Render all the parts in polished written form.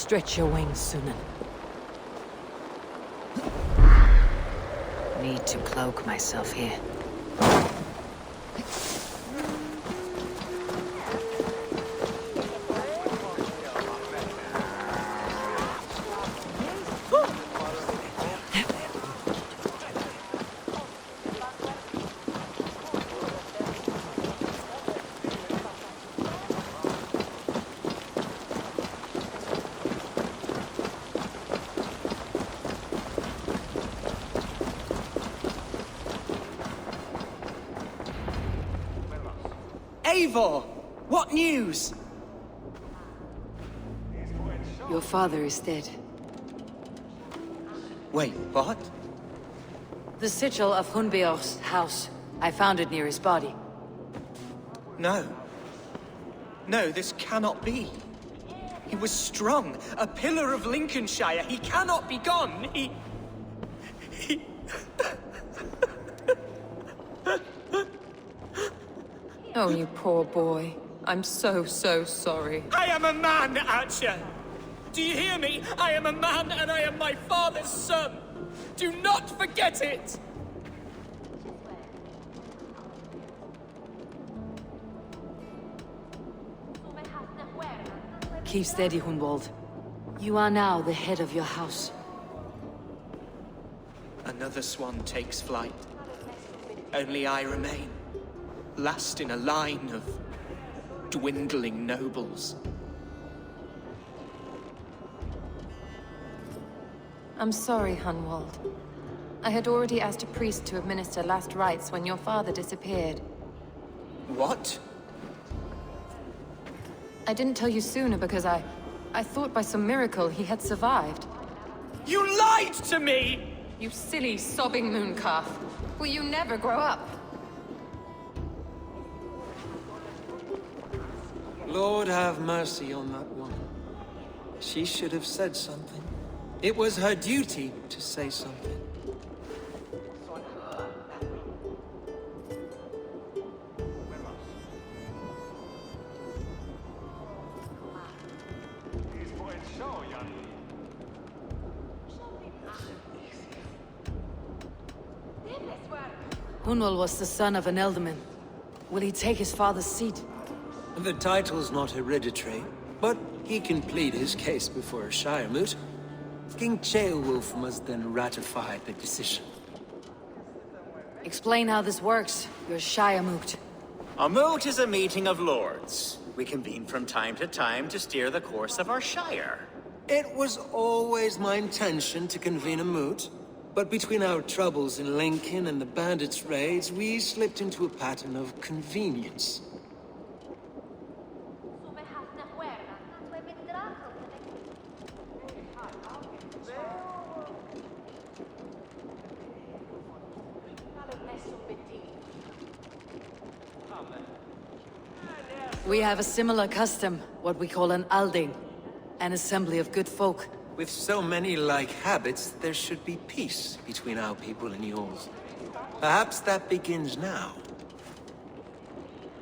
Stretch your wings, Sunan. Need to cloak myself here. Eivor! What news? Your father is dead. Wait, what? The sigil of Hunbeor's house. I found it near his body. No. No, this cannot be. He was strong, a pillar of Lincolnshire. He cannot be gone. He... Oh, you poor boy. I'm so sorry. I am a man, Archer! Do you hear me? I am a man and I am my father's son! Do not forget it! Keep steady, Hunwald. You are now the head of your house. Another swan takes flight. Only I remain. Last in a line of dwindling nobles. I'm sorry, Hunwald. I had already asked a priest to administer last rites when your father disappeared. What? I didn't tell you sooner because I thought by some miracle he had survived. You lied to me! You silly, sobbing mooncalf. Will you never grow up? Lord have mercy on that woman. She should have said something. It was her duty to say something. Hunwald was the son of an ealdorman. Will he take his father's seat? The title's not hereditary, but he can plead his case before a Shire moot. King Ceolwulf must then ratify the decision. Explain how this works, your Shire moot. A moot is a meeting of lords. We convene from time to time to steer the course of our Shire. It was always my intention to convene a moot, but between our troubles in Lincoln and the bandits' raids, we slipped into a pattern of convenience. We have a similar custom, what we call an alding. An assembly of good folk. With so many like habits, there should be peace between our people and yours. Perhaps that begins now.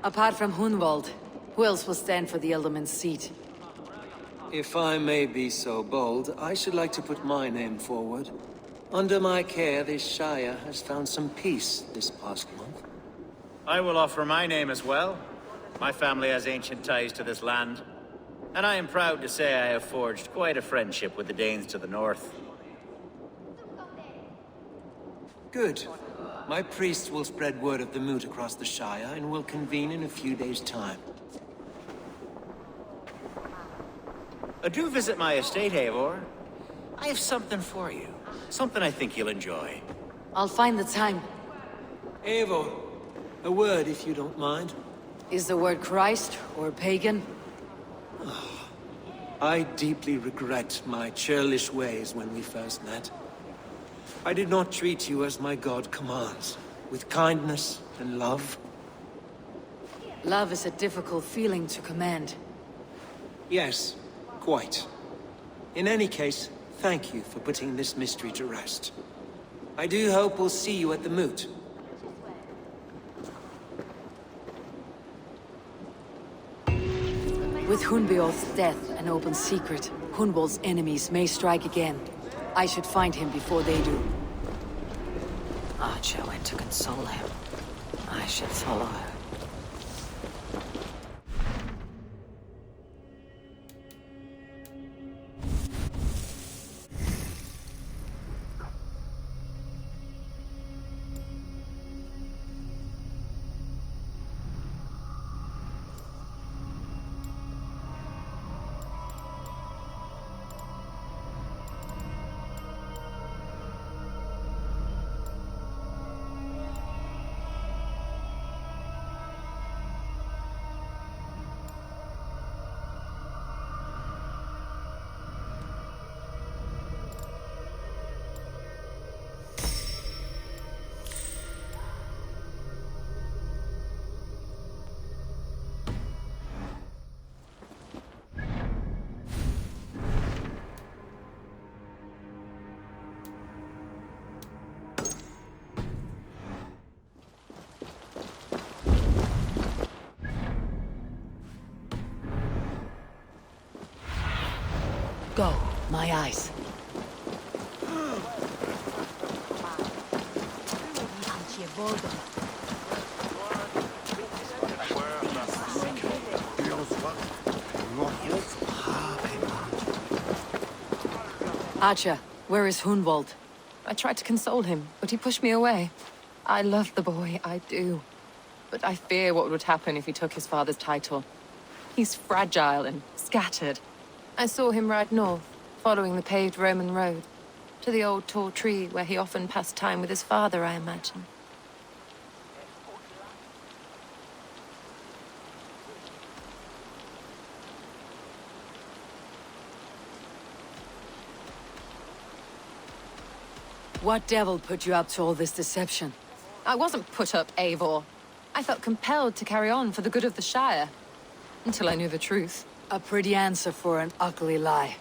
Apart from Hunwald, who else will stand for the ealdorman's seat? If I may be so bold, I should like to put my name forward. Under my care, this Shire has found some peace this past month. I will offer my name as well. My family has ancient ties to this land. And I am proud to say I have forged quite a friendship with the Danes to the north. Good. My priests will spread word of the moot across the Shire, and will convene in a few days' time. Do visit my estate, Eivor. I have something for you. Something I think you'll enjoy. I'll find the time. Eivor, a word if you don't mind. Is the word Christ or pagan? I deeply regret my churlish ways when we first met. I did not treat you as my god commands, with kindness and love. Love is a difficult feeling to command. Yes, quite. In any case, thank you for putting this mystery to rest. I do hope we'll see you at the moot. With Hunbeorth's death an open secret, Hunwald's enemies may strike again. I should find him before they do. Archer went to console him. I should follow her. Go, my eyes. Archer, where is Hunwald? I tried to console him, but he pushed me away. I love the boy, I do. But I fear what would happen if he took his father's title. He's fragile and scattered. I saw him ride north, following the paved Roman road. To the old tall tree where he often passed time with his father, I imagine. What devil put you up to all this deception? I wasn't put up, Eivor. I felt compelled to carry on for the good of the Shire. Until I knew the truth. A pretty answer for an ugly lie.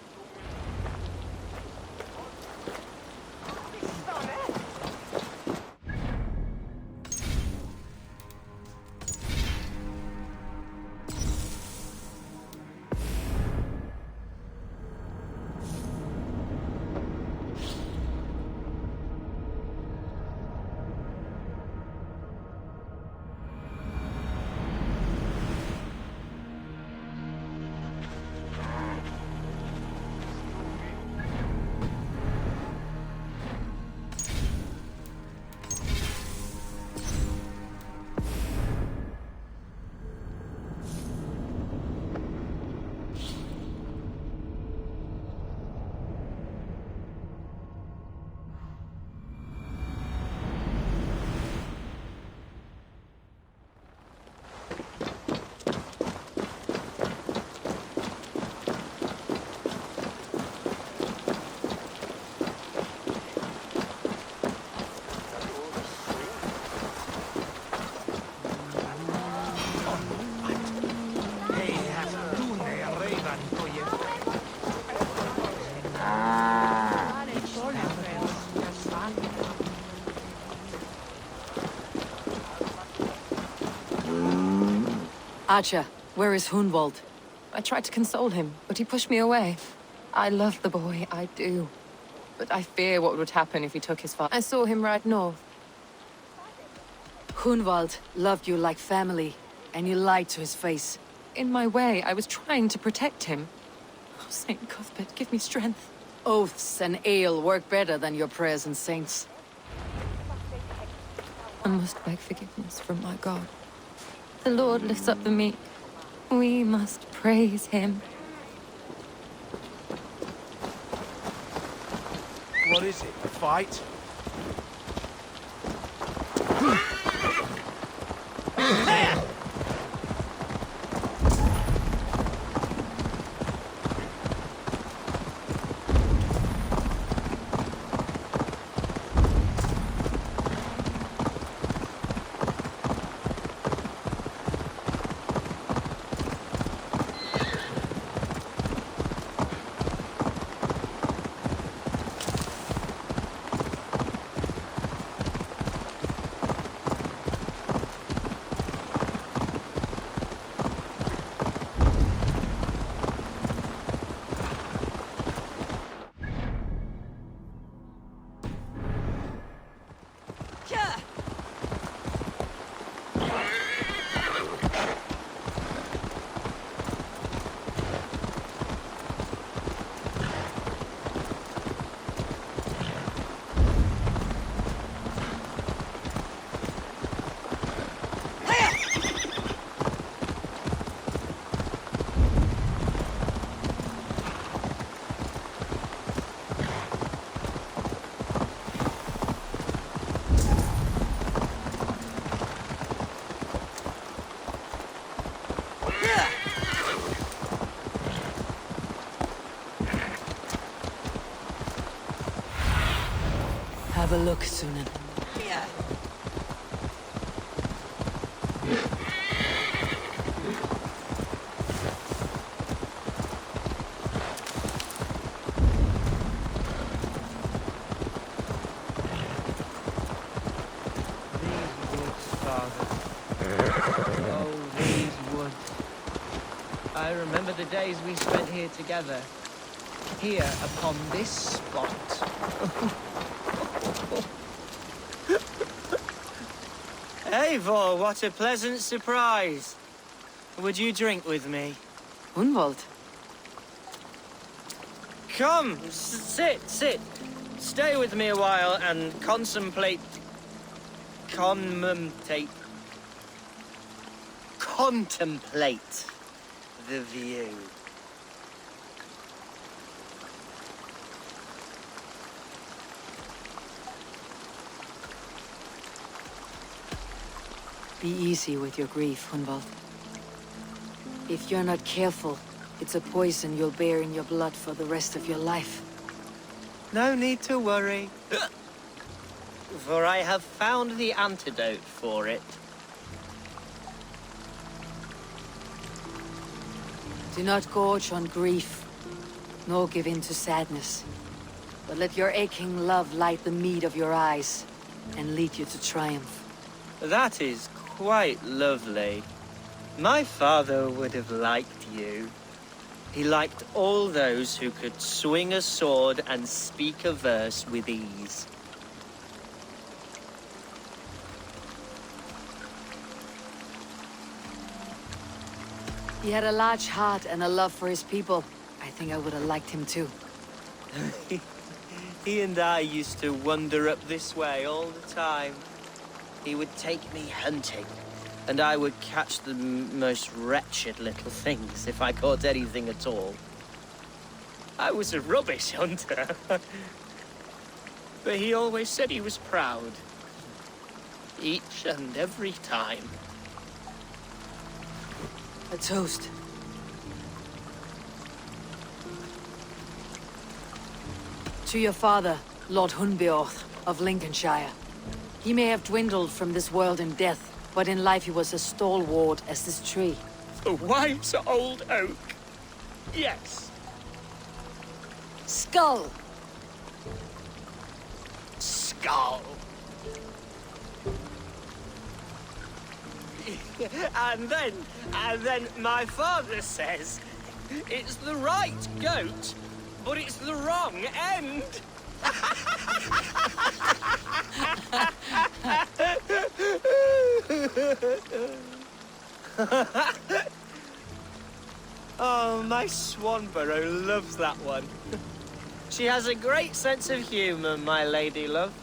Archer, where is Hunwald? I tried to console him, but he pushed me away. I love the boy, I do. But I fear what would happen if he took his father. I saw him ride north. Hunwald loved you like family, and you lied to his face. In my way, I was trying to protect him. Oh, Saint Cuthbert, give me strength. Oaths and ale work better than your prayers and saints. I must beg forgiveness from my God. The Lord lifts up the meek. We must praise him. What is it? A fight? Have a look, Sunan. Yeah. These woods, Father. Oh, these woods. I remember the days we spent here together. Here, upon this spot. Eivor, what a pleasant surprise. Would you drink with me? Hunwald. Come, sit. Stay with me a while and contemplate the view. Be easy with your grief, Hunwald. If you're not careful, it's a poison you'll bear in your blood for the rest of your life. No need to worry. For I have found the antidote for it. Do not gorge on grief, nor give in to sadness. But let your aching love light the mead of your eyes, and lead you to triumph. That is quite lovely. My father would have liked you. He liked all those who could swing a sword and speak a verse with ease. He had a large heart and a love for his people. I think I would have liked him too. He and I used to wander up this way all the time. He would take me hunting, and I would catch the most wretched little things if I caught anything at all. I was a rubbish hunter. But he always said he was proud. Each and every time. A toast. To your father, Lord Hunbeorth of Lincolnshire. He may have dwindled from this world in death, but in life he was as stalwart as this tree. The wise old oak. Yes. Skull! Skull. And then my father says, it's the right goat, but it's the wrong end. Oh, my Swanborough loves that one. She has a great sense of humor, my lady love.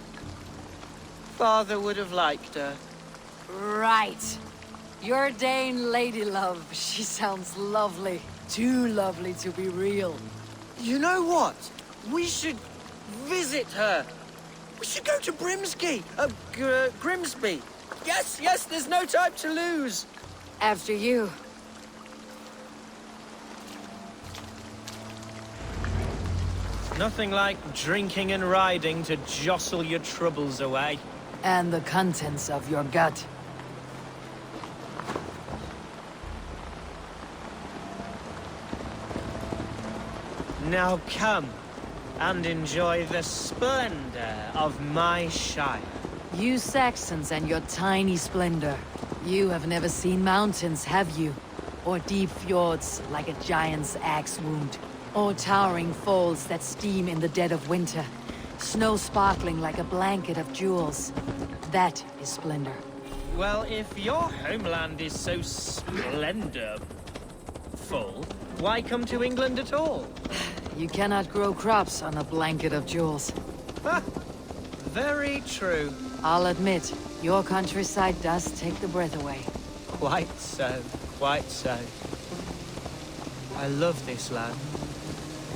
Father would have liked her. Right. Your Dane lady love. She sounds lovely. Too lovely to be real. You know what? We should visit her. We should go to Grimsby. Yes, there's no time to lose. After you. Nothing like drinking and riding to jostle your troubles away. And the contents of your gut. Now come and enjoy the splendor of my shire. You Saxons and your tiny splendor. You have never seen mountains, have you? Or deep fjords like a giant's axe wound. Or towering falls that steam in the dead of winter. Snow sparkling like a blanket of jewels. That is splendor. Well, if your homeland is so splendorful, why come to England at all? You cannot grow crops on a blanket of jewels. Ha! Very true. I'll admit, your countryside does take the breath away. Quite so, quite so. I love this land.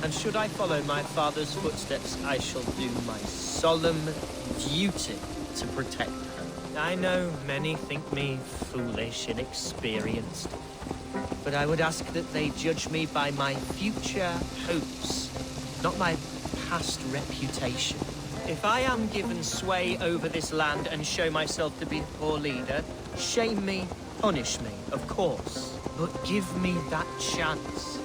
And should I follow my father's footsteps, I shall do my solemn duty to protect her. I know many think me foolish, inexperienced. But I would ask that they judge me by my future hopes, not my past reputation. If I am given sway over this land and show myself to be a poor leader, shame me, punish me, of course. But give me that chance.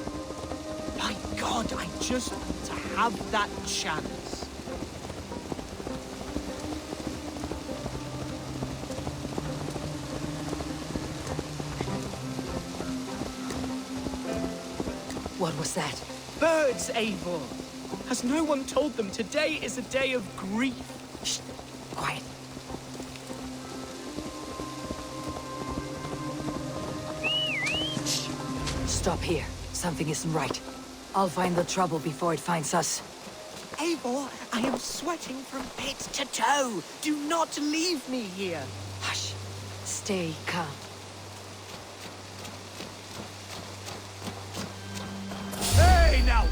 By God, I just want to have that chance. What was that? Birds, Eivor! Has no one told them today is a day of grief? Shh! Quiet. Shh! Stop here. Something isn't right. I'll find the trouble before it finds us. Eivor, I am sweating from pit to toe. Do not leave me here. Hush. Stay calm. Hey, now!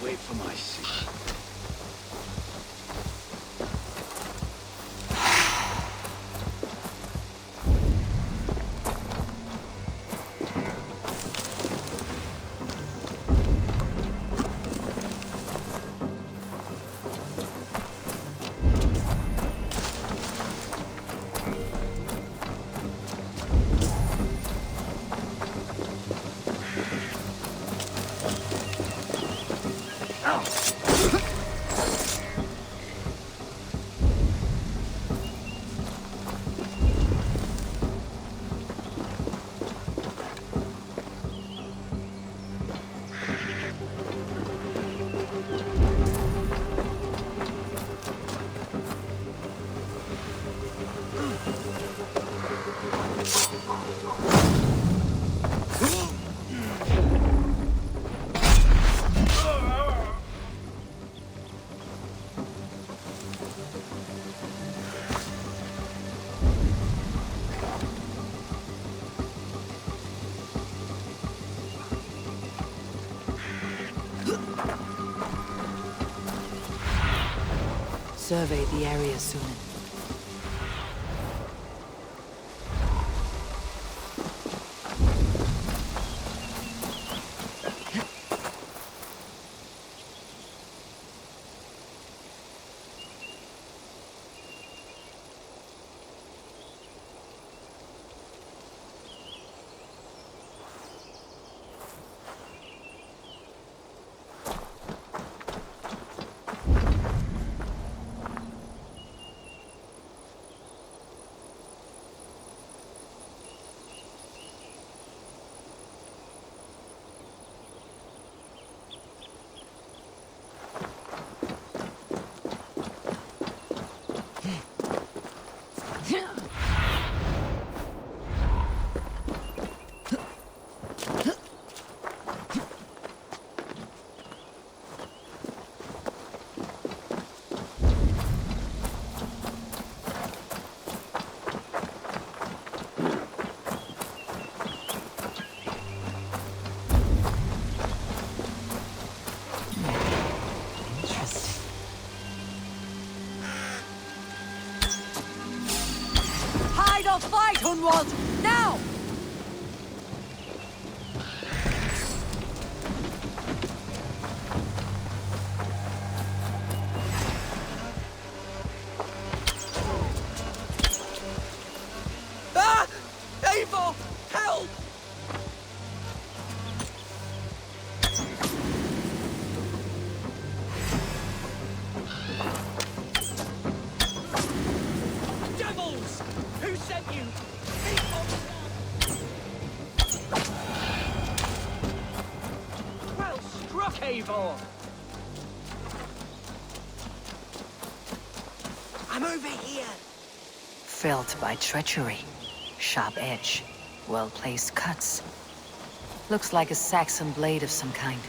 Wait for my seat. Survey the area soon. Fight, Hunwald! Now! Ah! Eivor! Help! Devils! Who sent you? Well struck, Eivor! I'm over here. Felt by treachery. Sharp edge. Well-placed cuts. Looks like a Saxon blade of some kind.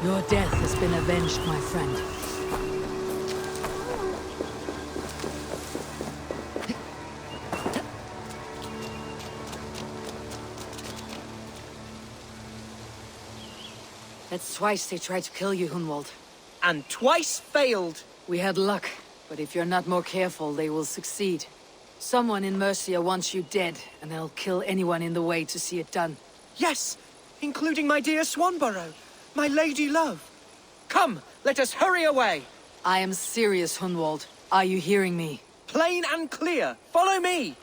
Your death has been avenged, my friend. That's twice they tried to kill you, Hunwald. And twice failed. We had luck, but if you're not more careful, they will succeed. Someone in Mercia wants you dead, and they'll kill anyone in the way to see it done. Yes, including my dear Swanborough, my lady love. Come, let us hurry away. I am serious, Hunwald. Are you hearing me? Plain and clear. Follow me.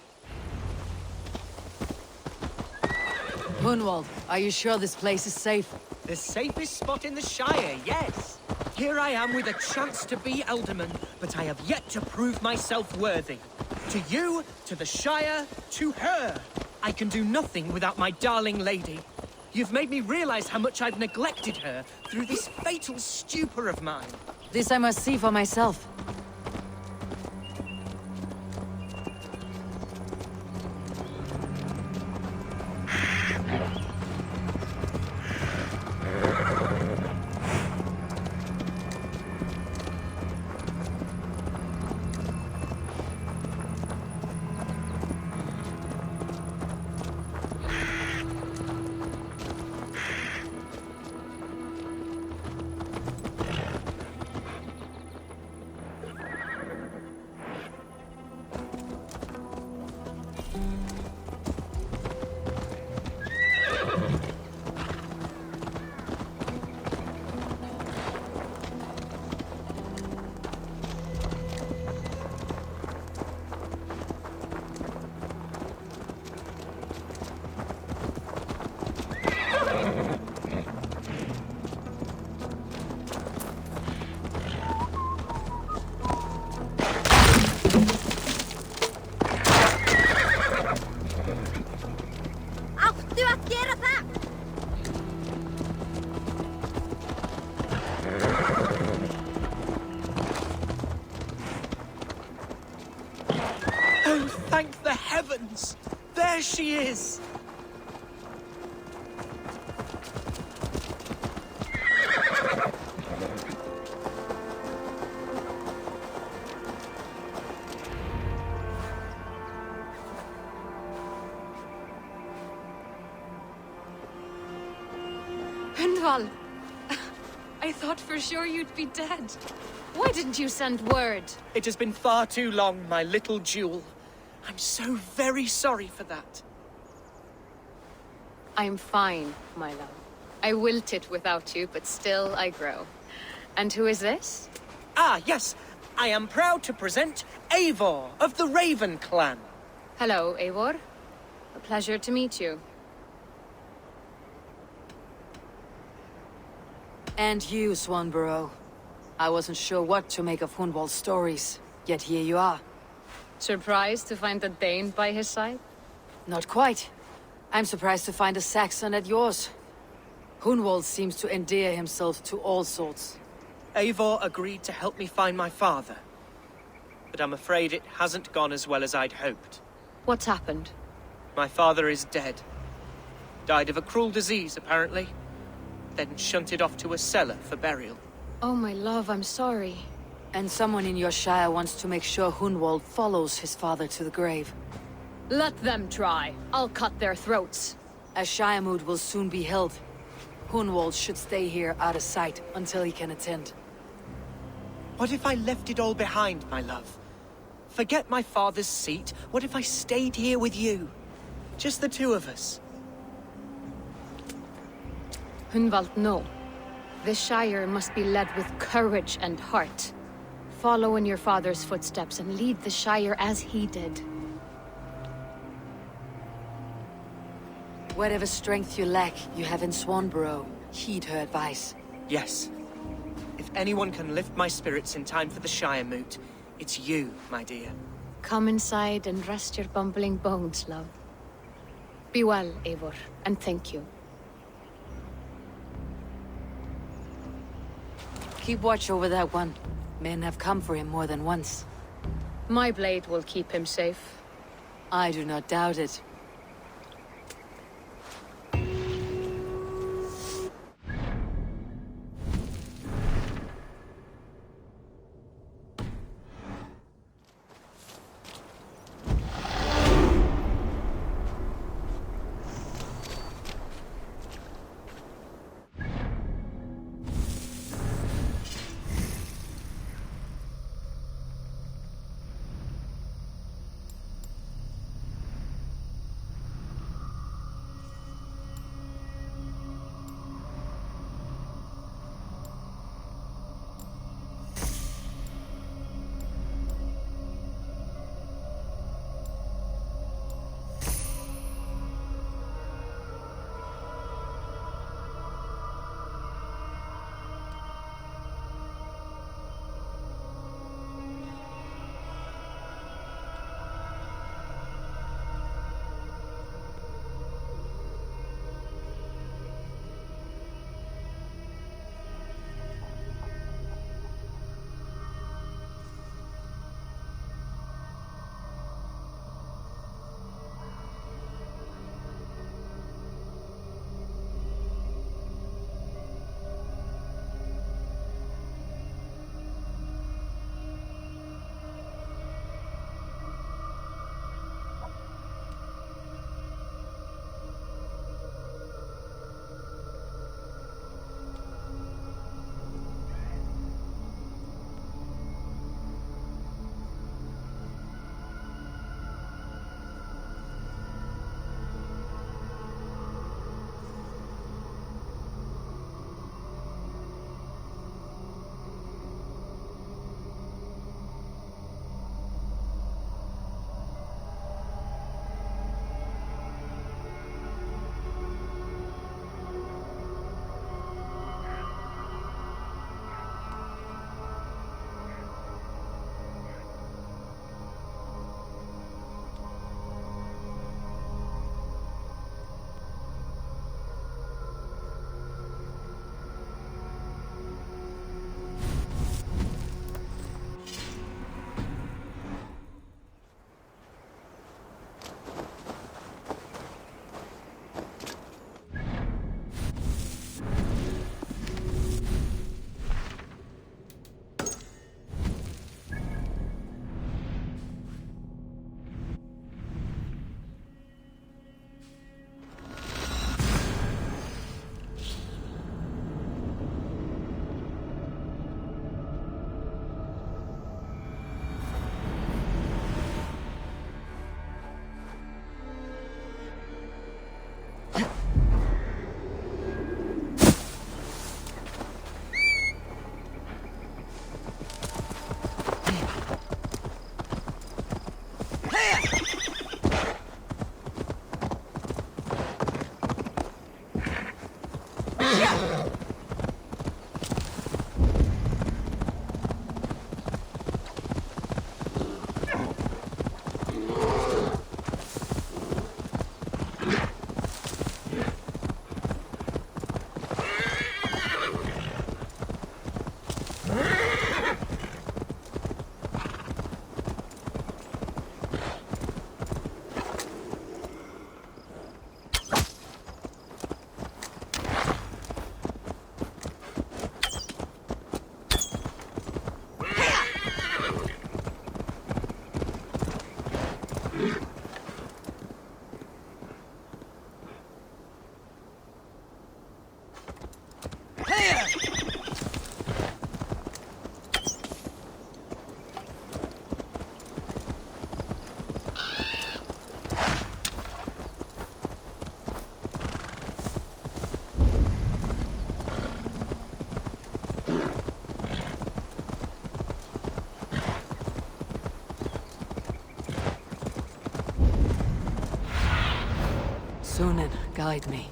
Hunwald, are you sure this place is safe? The safest spot in the Shire, yes. Here I am with a chance to be Alderman, but I have yet to prove myself worthy. To you, to the Shire, to her. I can do nothing without my darling lady. You've made me realize how much I've neglected her through this fatal stupor of mine. This I must see for myself. Oh, thank the heavens! There she is! Hundval! I thought for sure you'd be dead. Why didn't you send word? It has been far too long, my little jewel. I'm so very sorry for that. I'm fine, my love. I wilted without you, but still I grow. And who is this? Ah, yes. I am proud to present Eivor of the Raven clan. Hello, Eivor. A pleasure to meet you. And you, Swanborough. I wasn't sure what to make of Hunwald's stories, yet here you are. Surprised to find a Dane by his side? Not quite. I'm surprised to find a Saxon at yours. Hunwald seems to endear himself to all sorts. Eivor agreed to help me find my father. But I'm afraid it hasn't gone as well as I'd hoped. What's happened? My father is dead. Died of a cruel disease, apparently. Then shunted off to a cellar for burial. Oh, my love, I'm sorry. And someone in your shire wants to make sure Hunwald follows his father to the grave. Let them try. I'll cut their throats. A shire moot will soon be held. Hunwald should stay here out of sight until he can attend. What if I left it all behind, my love? Forget my father's seat. What if I stayed here with you? Just the two of us. Hunwald, no. This Shire must be led with courage and heart. Follow in your father's footsteps and lead the Shire as he did. Whatever strength you lack, you have in Swanborough. Heed her advice. Yes. If anyone can lift my spirits in time for the Shire moot, it's you, my dear. Come inside and rest your bumbling bones, love. Be well, Eivor, and thank you. Keep watch over that one. Men have come for him more than once. My blade will keep him safe. I do not doubt it. guide me.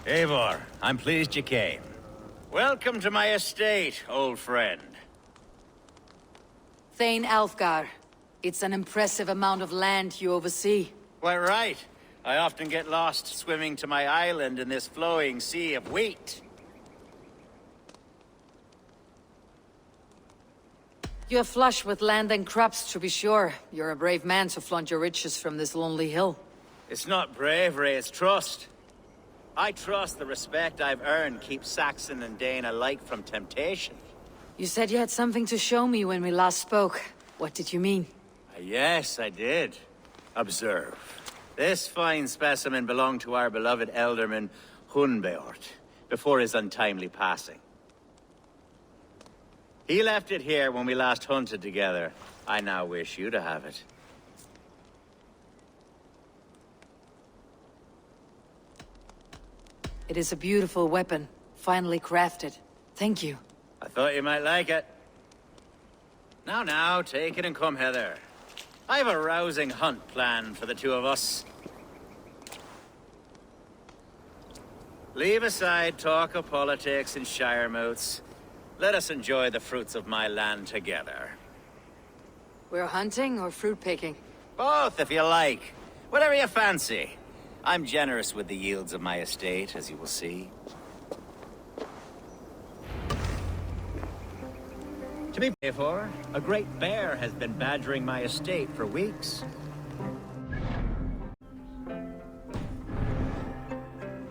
Eivor, I'm pleased you came. Welcome to my estate, old friend. Thane Alfgar. It's an impressive amount of land you oversee. Quite right. I often get lost swimming to my island in this flowing sea of wheat. You're flush with land and crops, to be sure. You're a brave man to flaunt your riches from this lonely hill. It's not bravery, it's trust. I trust the respect I've earned keeps Saxon and Dane alike from temptation. You said you had something to show me when we last spoke. What did you mean? Yes, I did. Observe. This fine specimen belonged to our beloved elderman, Hunbeort, before his untimely passing. He left it here when we last hunted together. I now wish you to have it. It is a beautiful weapon, finely crafted. Thank you. I thought you might like it. Now, take it and come hither. I have a rousing hunt planned for the two of us. Leave aside talk of politics and shire moots. Let us enjoy the fruits of my land together. We're hunting or fruit picking? Both, if you like. Whatever you fancy. I'm generous with the yields of my estate, as you will see. To be paid for, a great bear has been badgering my estate for weeks.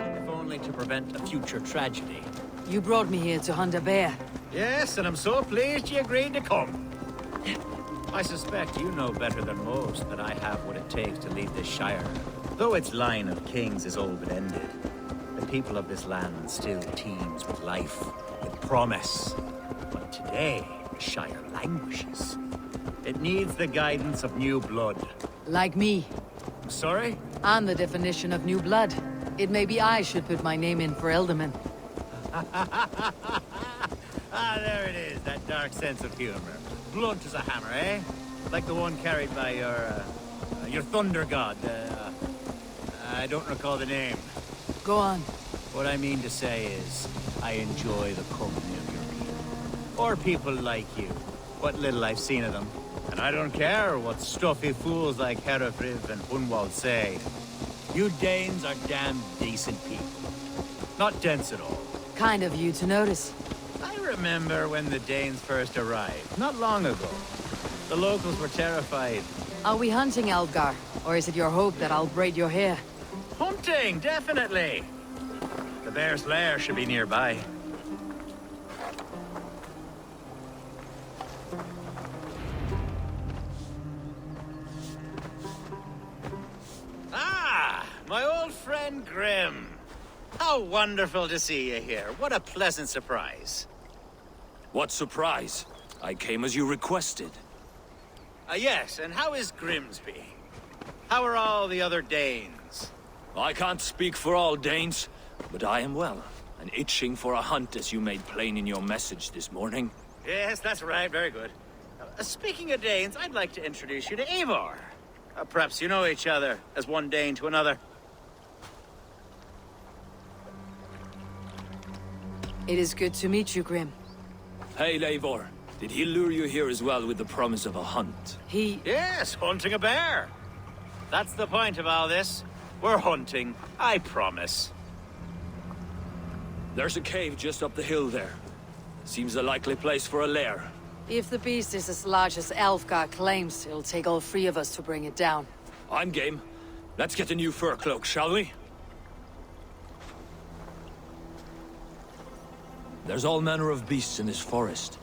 If only to prevent a future tragedy. You brought me here to hunt a bear. Yes, and I'm so pleased you agreed to come. I suspect you know better than most that I have what it takes to lead this shire. Though its line of kings is old but ended, the people of this land still teems with life, with promise. But today, the shire languishes. It needs the guidance of new blood. Like me. Sorry? I'm the definition of new blood. It may be I should put my name in for Elderman. Ah, there it is, that dark sense of humor. Blunt as a hammer, eh? Like the one carried by your thunder god, I don't recall the name. Go on. What I mean to say is, I enjoy the company of your people. Or people like you. What little I've seen of them. And I don't care what stuffy fools like Herefriv and Hunwald say. You Danes are damn decent people. Not dense at all. Kind of you to notice. I remember when the Danes first arrived, not long ago. The locals were terrified. Are we hunting, Alfgar? Or is it your hope that I'll braid your hair? Hunting, definitely! The bear's lair should be nearby. Ah! My old friend Grimm. How wonderful to see you here. What a pleasant surprise. What surprise? I came as you requested. Yes, and how is Grimsby? How are all the other Danes? I can't speak for all Danes, but I am well, and itching for a hunt as you made plain in your message this morning. Yes, that's right. Very good. Speaking of Danes, I'd like to introduce you to Eivor. Perhaps you know each other, as one Dane to another. It is good to meet you, Grim. Hey, Eivor. Did he lure you here as well with the promise of a hunt? Yes, hunting a bear. That's the point of all this. We're hunting, I promise. There's a cave just up the hill there. Seems a likely place for a lair. If the beast is as large as Alfgar claims, it'll take all three of us to bring it down. I'm game. Let's get a new fur cloak, shall we? There's all manner of beasts in this forest.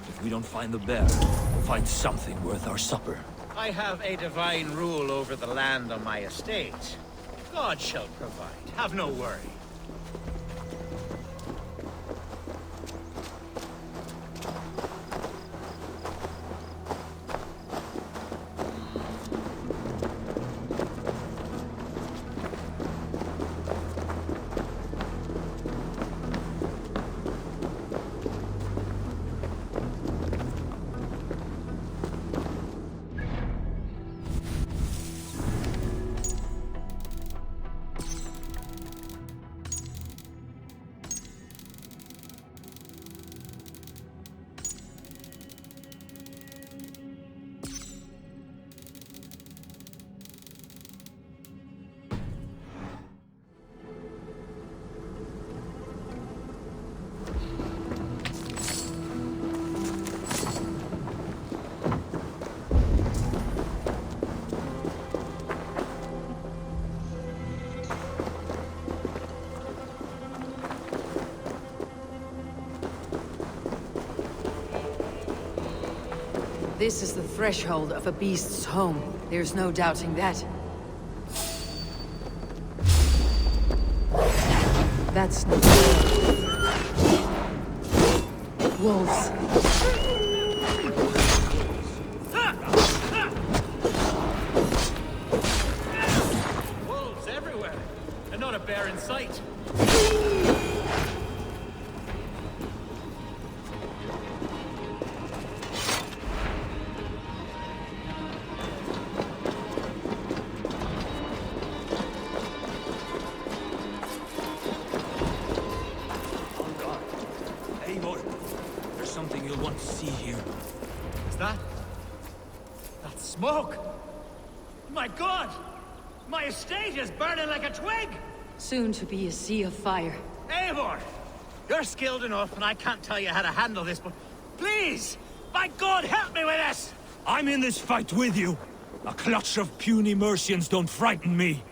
If we don't find the bear, we'll find something worth our supper. I have a divine rule over the land on my estate. God shall provide. Have no worry. This is the threshold of a beast's home. There's no doubting that. That's the wolves. Wolves everywhere, and not a bear in sight. Something you'll want to see here. Is that smoke? My God! My estate is burning like a twig! Soon to be a sea of fire. Eivor! You're skilled enough, and I can't tell you how to handle this, but please! By God, help me with this! I'm in this fight with you. A clutch of puny Mercians don't frighten me.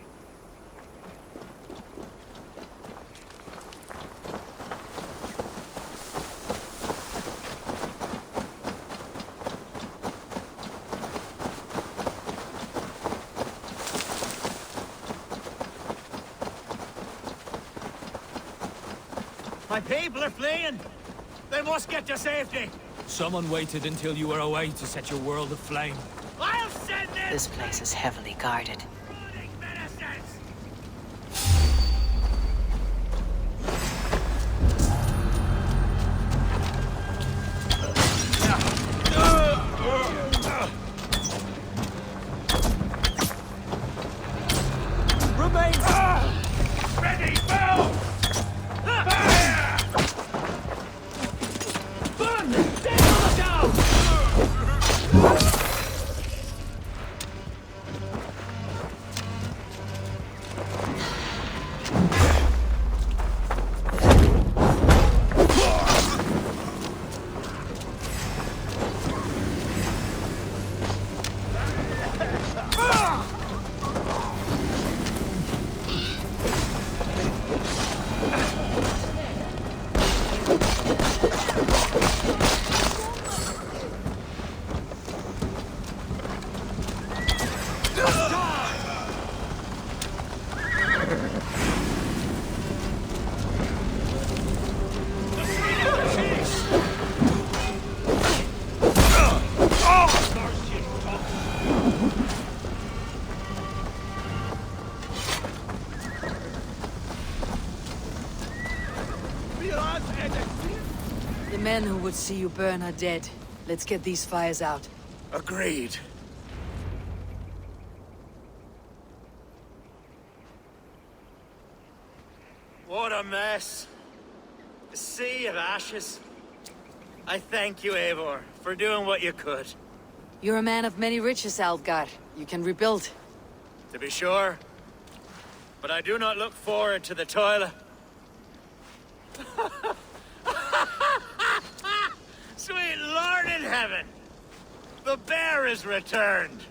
My people are fleeing! They must get to safety! Someone waited until you were away to set your world aflame. I'll send this! This place is heavily guarded. Rotting medicines! Remain! Ready, bow! Burn! Stay on the down! The men who would see you burn are dead. Let's get these fires out. Agreed. What a mess. A sea of ashes. I thank you, Eivor, for doing what you could. You're a man of many riches, Algar. You can rebuild. To be sure. But I do not look forward to the toil. Sweet Lord in heaven! The bear is returned!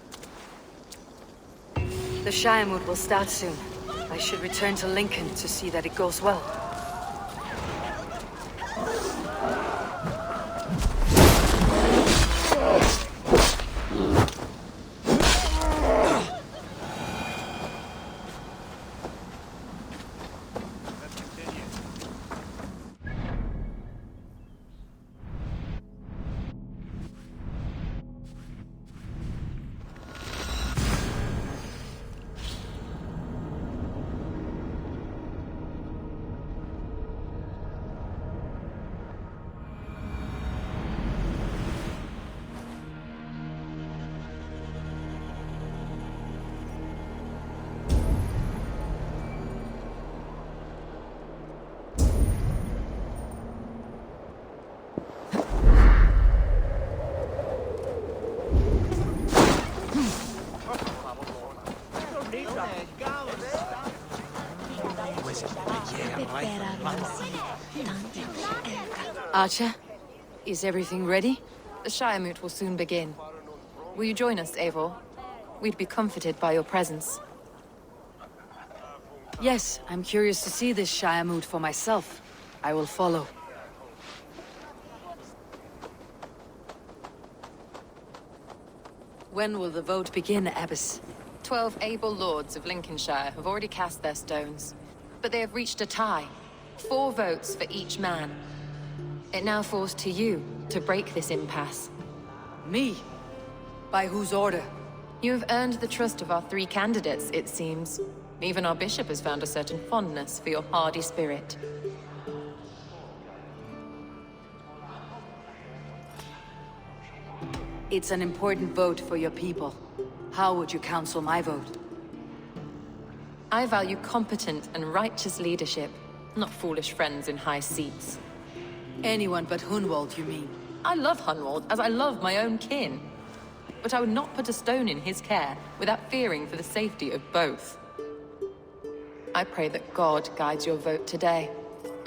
The Shiremoot will start soon. I should return to Lincoln to see that it goes well. Archer, is everything ready? The Shire Moot will soon begin. Will you join us, Eivor? We'd be comforted by your presence. Yes, I'm curious to see this Shire Moot for myself. I will follow. When will the vote begin, Abbess? 12 able lords of Lincolnshire have already cast their stones, but they have reached a tie. 4 votes for each man. It now falls to you to break this impasse. Me? By whose order? You have earned the trust of our 3 candidates, it seems. Even our bishop has found a certain fondness for your hardy spirit. It's an important vote for your people. How would you counsel my vote? I value competent and righteous leadership, not foolish friends in high seats. Anyone but Hunwald, you mean? I love Hunwald as I love my own kin. But I would not put a stone in his care without fearing for the safety of both. I pray that God guides your vote today,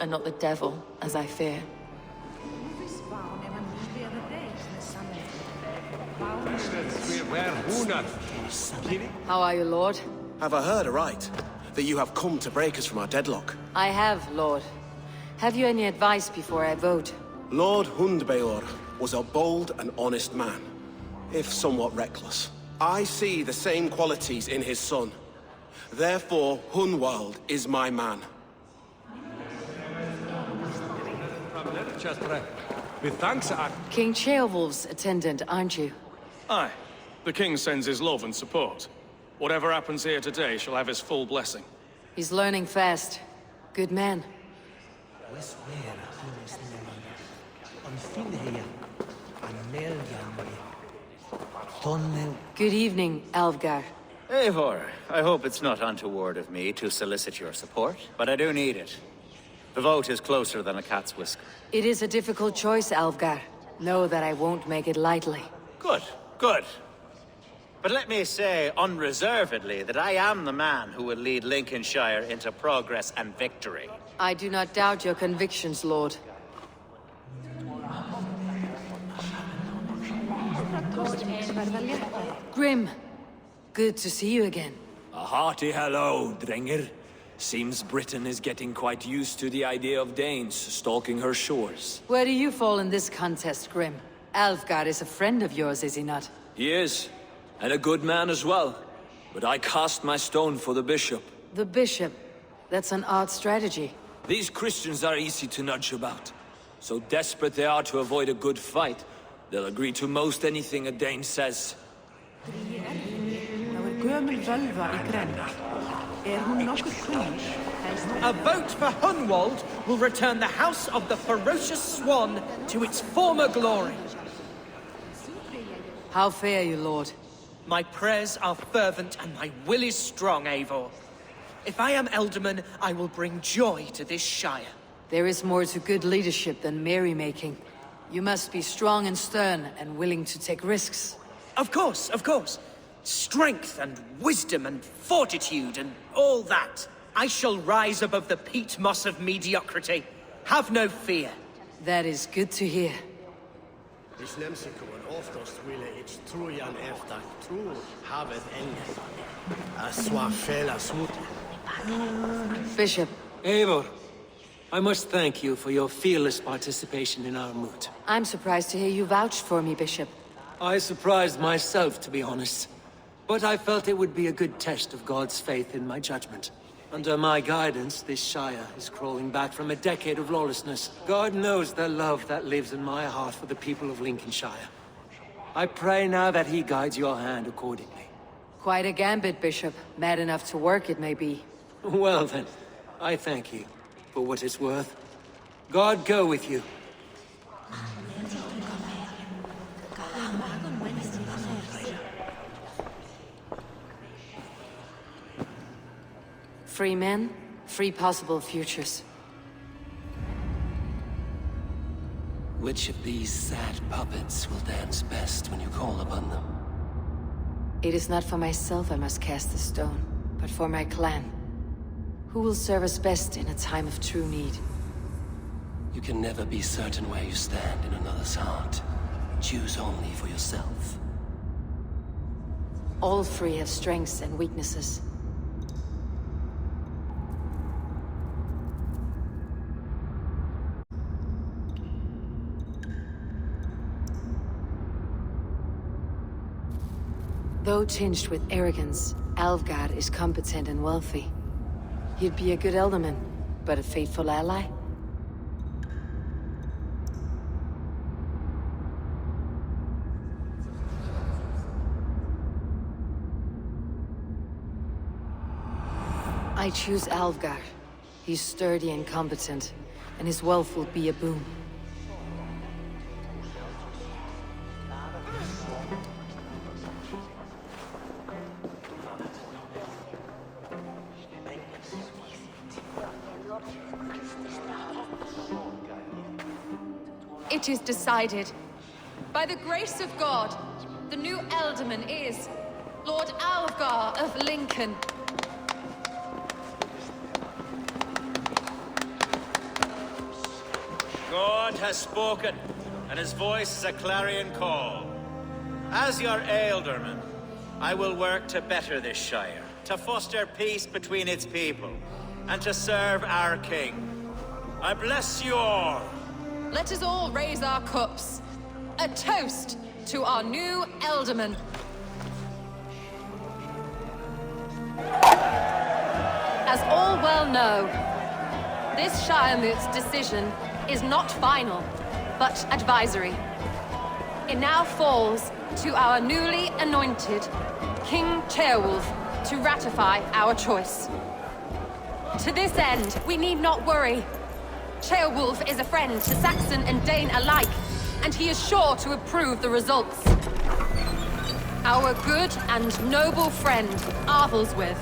and not the devil, as I fear. How are you, Lord? Have I heard aright that you have come to break us from our deadlock? I have, Lord. Have you any advice before I vote? Lord Hundbeor was a bold and honest man, if somewhat reckless. I see the same qualities in his son. Therefore, Hunwald is my man. King Ceolwulf's attendant, aren't you? Aye. The king sends his love and support. Whatever happens here today shall have his full blessing. He's learning fast. Good man. Good evening, Alvgar. Eivor, I hope it's not untoward of me to solicit your support, but I do need it. The vote is closer than a cat's whisker. It is a difficult choice, Alvgar. Know that I won't make it lightly. Good, good. But let me say unreservedly that I am the man who will lead Lincolnshire into progress and victory. I do not doubt your convictions, Lord. Grim, good to see you again. A hearty hello, Drenger. Seems Britain is getting quite used to the idea of Danes stalking her shores. Where do you fall in this contest, Grim? Alvgar is a friend of yours, is he not? He is, and a good man as well. But I cast my stone for the bishop. The bishop? That's an odd strategy. These Christians are easy to nudge about. So desperate they are to avoid a good fight, they'll agree to most anything a Dane says. A vote for Hunwald will return the House of the Ferocious Swan to its former glory. How fare you, Lord? My prayers are fervent and my will is strong, Eivor. If I am Elderman, I will bring joy to this Shire. There is more to good leadership than merrymaking. You must be strong and stern and willing to take risks. Of course, of course. Strength and wisdom and fortitude and all that. I shall rise above the peat moss of mediocrity. Have no fear. That is good to hear. Bishop. Eivor, I must thank you for your fearless participation in our moot. I'm surprised to hear you vouched for me, Bishop. I surprised myself, to be honest. But I felt it would be a good test of God's faith in my judgment. Under my guidance, this Shire is crawling back from a decade of lawlessness. God knows the love that lives in my heart for the people of Lincolnshire. I pray now that he guides your hand accordingly. Quite a gambit, Bishop. Mad enough to work, it may be. Well then, I thank you for what it's worth. God go with you. Free men, free possible futures. Which of these sad puppets will dance best when you call upon them? It is not for myself I must cast the stone, but for my clan. Who will serve us best in a time of true need? You can never be certain where you stand in another's heart. Choose only for yourself. All three have strengths and weaknesses. Though tinged with arrogance, Alvgard is competent and wealthy. He'd be a good alderman, but a faithful ally? I choose Alvgard. He's sturdy and competent, and his wealth will be a boon. It is decided. By the grace of God, the new Alderman is Lord Alvgar of Lincoln. God has spoken, and his voice is a clarion call. As your alderman, I will work to better this shire, to foster peace between its people, and to serve our king. I bless you all. Let us all raise our cups. A toast to our new Alderman. As all well know, this Shiremoot's decision is not final, but advisory. It now falls to our newly anointed King Ceolwulf to ratify our choice. To this end, we need not worry. Ceolwulf is a friend to Saxon and Dane alike, and he is sure to approve the results. Our good and noble friend, Arthelswith.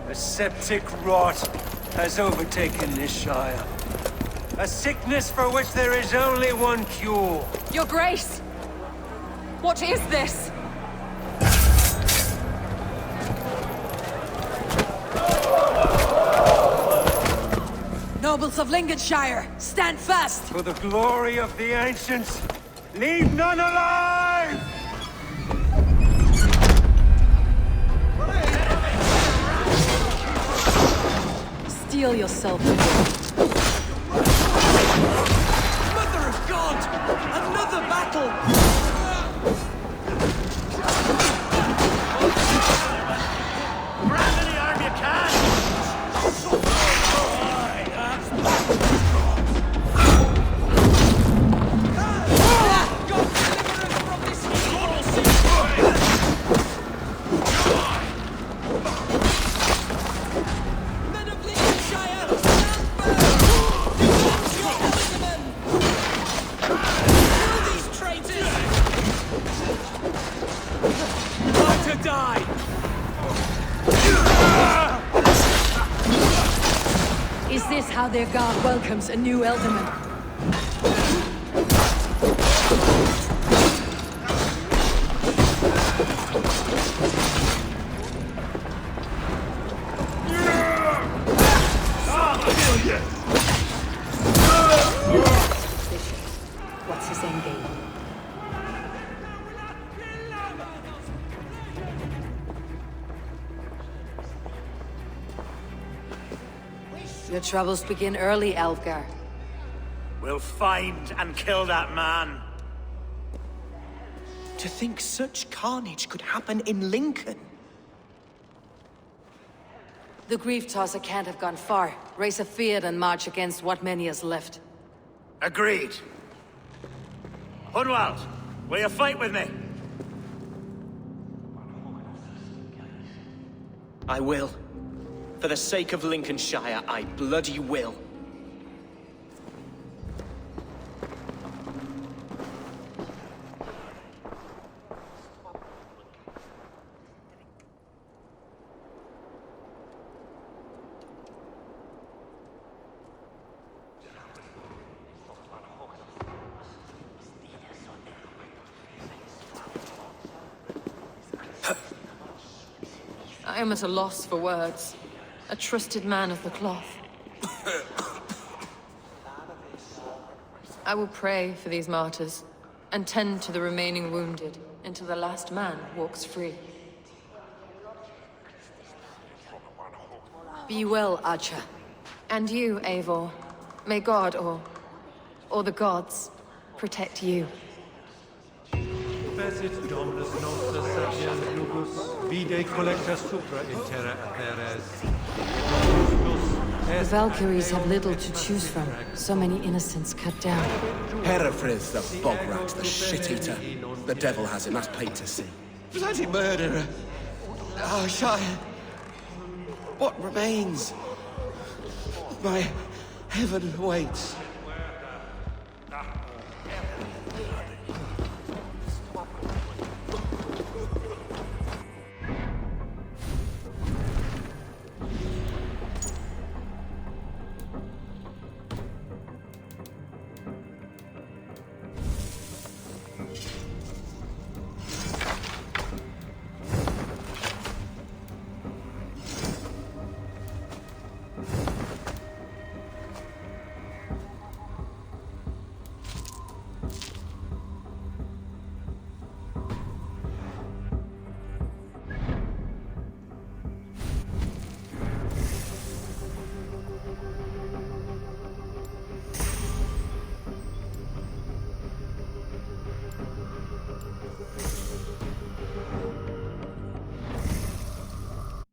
A septic rot has overtaken this shire. A sickness for which there is only one cure. Your Grace! What is this? Nobles of Lincolnshire, stand fast! For the glory of the ancients, leave none alive! Steel yourself. Mother of God! Another battle! Grab any arm you can! Is this how their god welcomes a new alderman? What's his end game? Your troubles begin early, Alvgar. We'll find and kill that man. To think such carnage could happen in Lincoln. The grief tosser can't have gone far. Raise a field and march against what many is left. Agreed. Hunwald, will you fight with me? I will. For the sake of Lincolnshire, I bloody will. I am at a loss for words. A trusted man of the cloth. I will pray for these martyrs, and tend to the remaining wounded, until the last man walks free. Be well, Archer. And you, Eivor. May God, or the gods, protect you. Facit Dominus Nostra Sapiens Lupus, vide collecta supra in terra apperes. The Valkyries have little to choose from. So many innocents cut down. Herefrith, the bog rat, the shit-eater. The devil has him, that's plain to see. Bloody murderer! Our Shire! What remains? My heaven waits.